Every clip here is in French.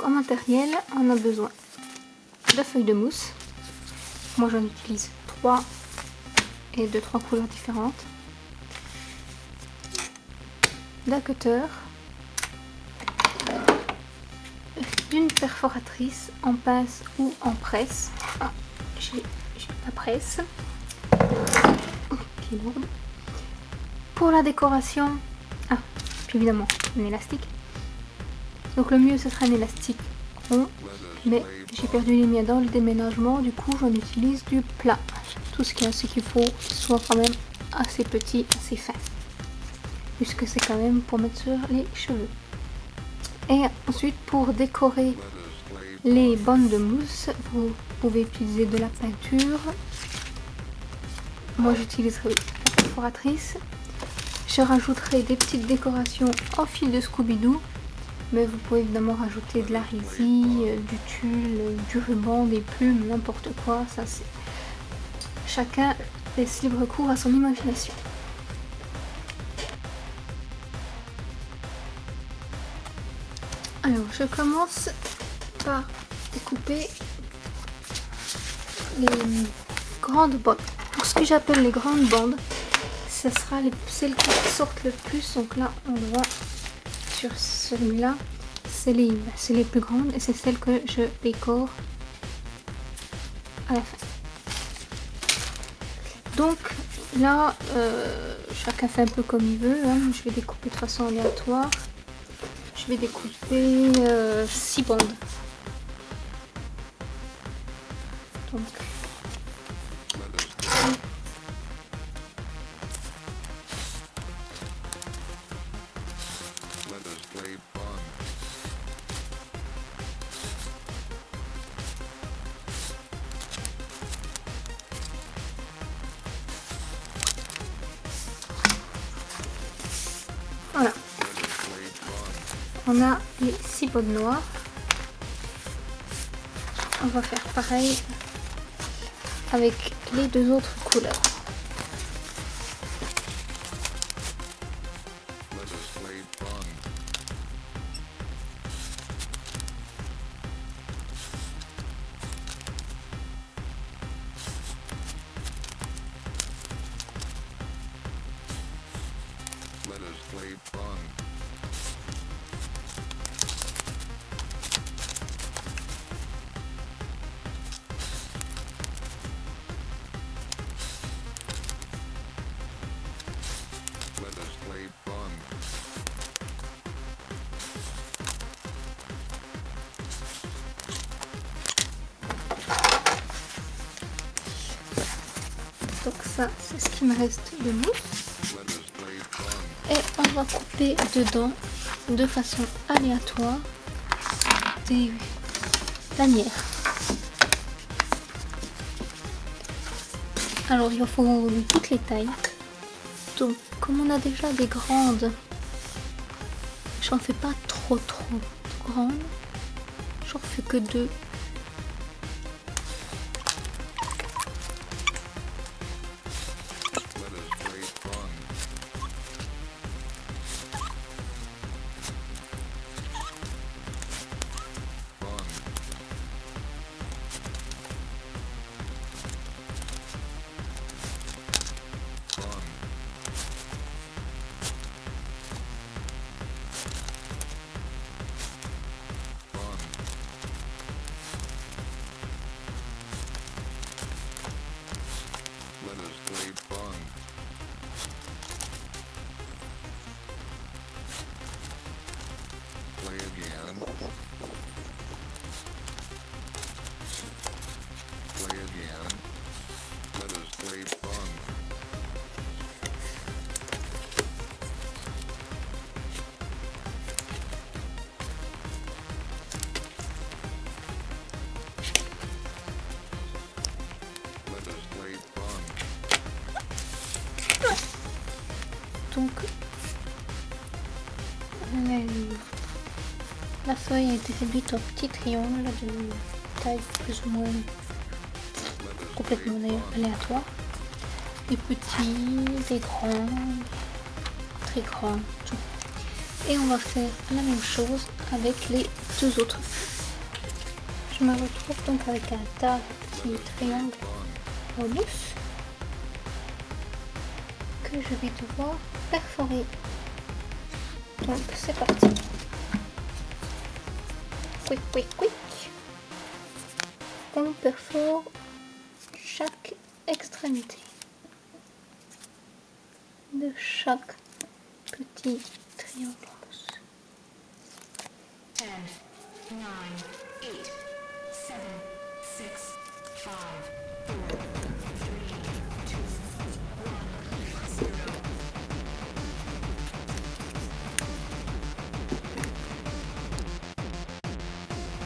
en matériel, on a besoin de feuilles de mousse. Moi j'en utilise 3 et de 3 couleurs différentes. D'un cutter, d'une perforatrice en pince ou en presse. Ah, j'ai la presse qui est lourde. Pour la décoration, puis évidemment un élastique. Donc le mieux ce sera un élastique rond, mais j'ai perdu les miens dans le déménagement, du coup j'en utilise du plat. Tout ce qu'il faut soit quand même assez petit, assez fin, puisque c'est quand même pour mettre sur les cheveux. Et ensuite pour décorer les bandes de mousse, vous pouvez utiliser de la peinture. Moi j'utiliserai la perforatrice. Je rajouterai des petites décorations en fil de Scooby-Doo, mais vous pouvez évidemment rajouter de la résille, du tulle, du ruban, des plumes, n'importe quoi. Ça c'est chacun laisse libre cours à son imagination. Alors je commence par découper les grandes bandes. Pour ce que j'appelle les grandes bandes, ce sera celles qui sortent le plus. Donc là on voit sur celui-là, c'est les plus grandes et c'est celles que je décore à la fin. Donc là chacun fait un peu comme il veut, hein. Je vais découper de façon aléatoire. Je vais découper 6 bandes. Donc voilà. On a les 6 bandes noires. On va faire pareil avec les 2 autres couleurs. Donc ça, c'est ce qui me reste de mousse. Et on va couper dedans de façon aléatoire des lanières. Alors il faut toutes les tailles. Donc comme on a déjà des grandes, j'en fais pas trop grandes. J'en fais que 2. Donc la feuille a été réduite en petits triangles de taille plus ou moins complètement aléatoire. Des petits, des grands, très grands, tout. Et on va faire la même chose avec les 2 autres feuilles. je me retrouve donc avec un tas de petits triangles en mousse que je vais devoir perforer. Donc c'est parti. Quick, quick, quick. On perfore chaque extrémité de chaque petit triangle en mousse. 10, 9, 8, 7, 6, 5, 4, 3, 2,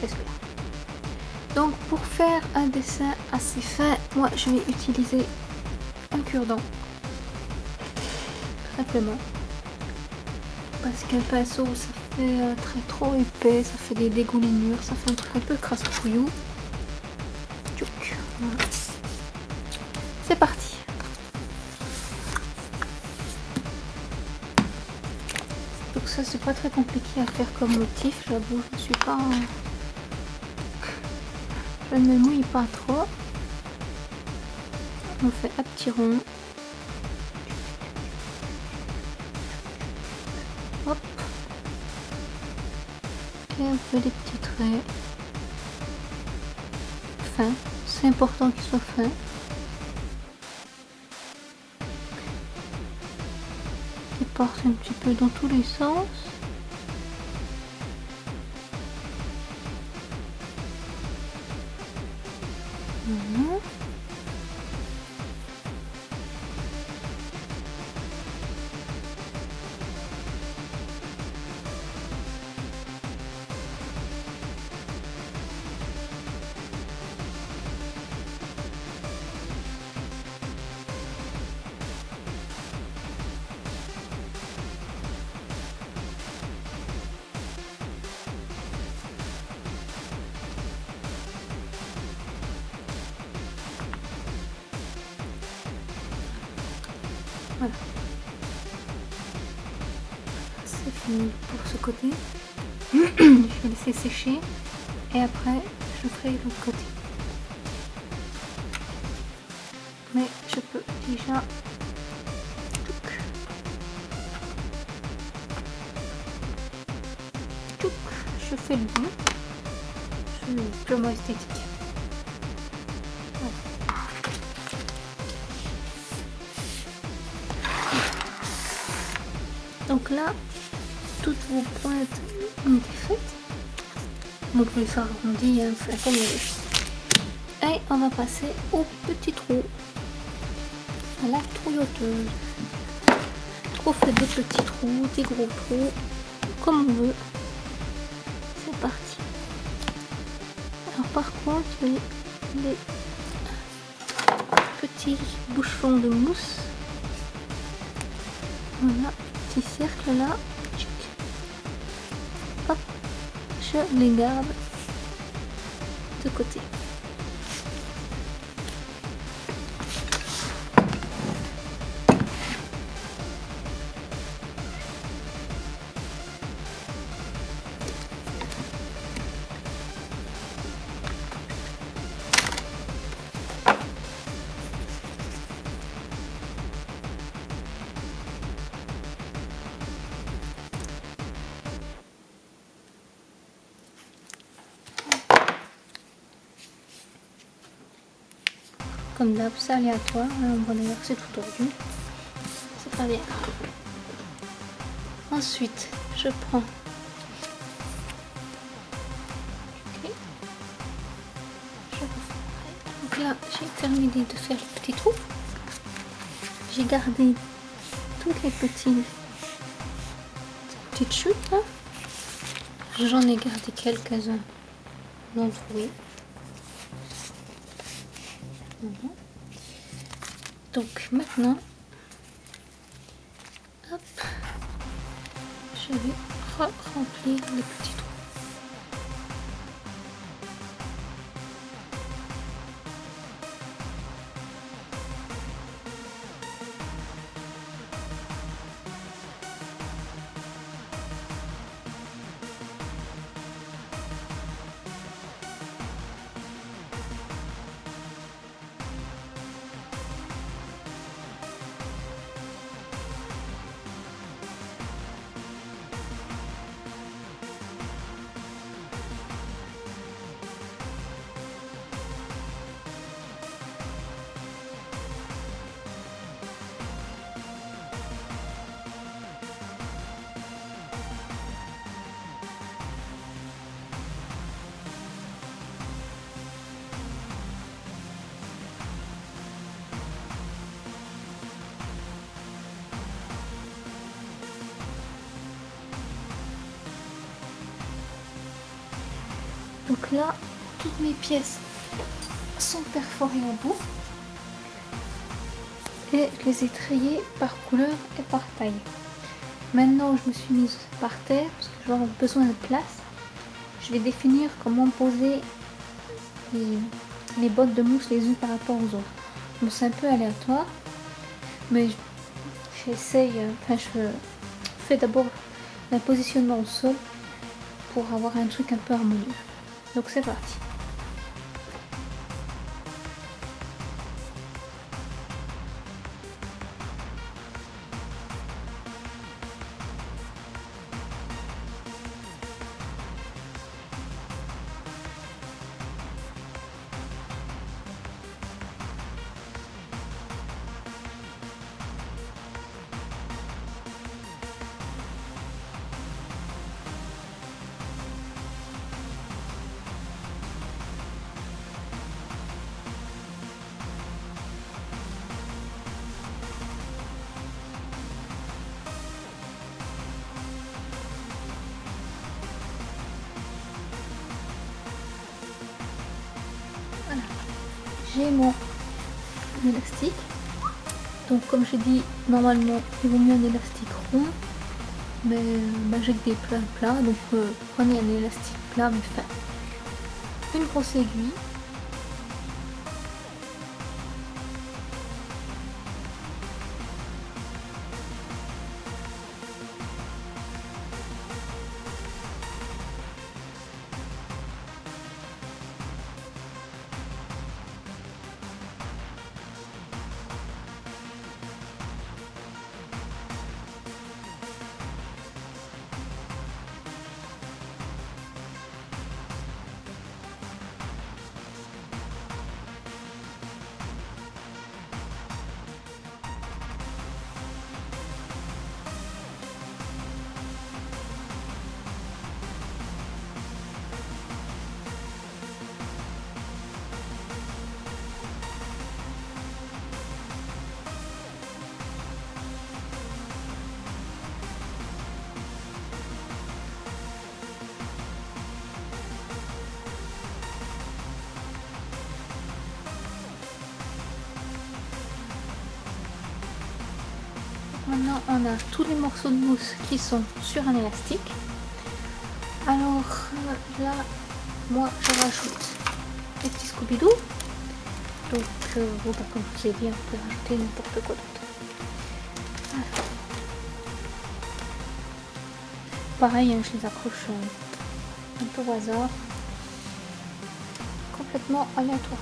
1, 0. Donc pour faire un dessin assez fin, moi je vais utiliser un cure-dent, simplement, parce qu'un pinceau ça fait un trait trop épais, ça fait des dégoulinures, ça fait un truc un peu crasse-couillou. Voilà. C'est parti. Donc ça c'est pas très compliqué à faire comme motif, j'avoue, je ne suis pas... Je ne me mouille pas trop. On fait un petit rond. Hop. Et on fait des petits traits fins. C'est important qu'ils soient fins. Qui partent un petit peu dans tous les sens. Voilà. Voilà. C'est fini pour ce côté. Je vais laisser sécher et après je ferai l'autre côté. Mais je peux déjà... Je fais le bout. C'est purement esthétique. Voilà. Donc là, toutes vos pointes ont été faites. Vous pouvez faire arrondi, hein, comme vous voulez. Et on va passer au petit trou, à la trouilloteuse. On fait des petits trous, des gros trous, comme on veut. C'est parti. Alors par contre, les petits bouchons de mousse, voilà, petit cercle là, hop, je les garde de côté. Comme d'hab, c'est aléatoire. Là, on voit d'ailleurs que c'est tout tordu. C'est pas bien. Ensuite, je prends. Okay. Donc là, j'ai terminé de faire le petit trou. J'ai gardé toutes les petites chutes là. J'en ai gardé quelques-uns entroués. Voilà. Donc maintenant, hop, je vais remplir les petits trous. Donc là, toutes mes pièces sont perforées en bout. Et je les ai triées par couleur et par taille. Maintenant, je me suis mise par terre parce que je vais avoir besoin de place. Je vais définir comment poser les bottes de mousse les unes par rapport aux autres. Bon, c'est un peu aléatoire, mais j'essaye, je fais d'abord un positionnement au sol pour avoir un truc un peu harmonieux. Donc c'est parti. Voilà. J'ai mon élastique. Donc comme j'ai dit, normalement il vaut mieux un élastique rond, mais j'ai que des plats, donc prenez un élastique plat mais fin. Une grosse aiguille. Maintenant on a tous les morceaux de mousse qui sont sur un élastique. Alors là, moi je rajoute les petits Scooby-Doo. Donc comme je vous ai dit, on peut rajouter n'importe quoi d'autre. Voilà. Pareil, je les accroche un peu au hasard, complètement aléatoire.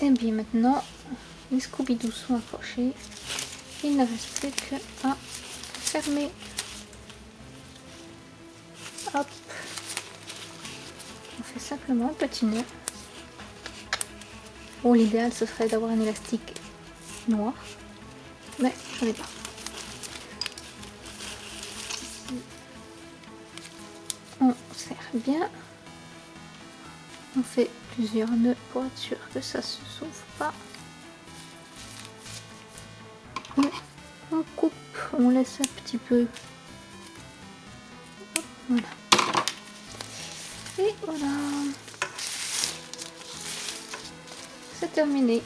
Et bien maintenant, les Scooby-Doo sont accrochés. Il ne reste plus qu'à fermer. Hop. On fait simplement un petit nœud. Bon, l'idéal ce serait d'avoir un élastique noir, mais j'en ai pas. On serre bien. On fait plusieurs nœuds pour être sûr que ça se s'ouvre pas. Et on coupe, on laisse un petit peu. Voilà. Et voilà. C'est terminé.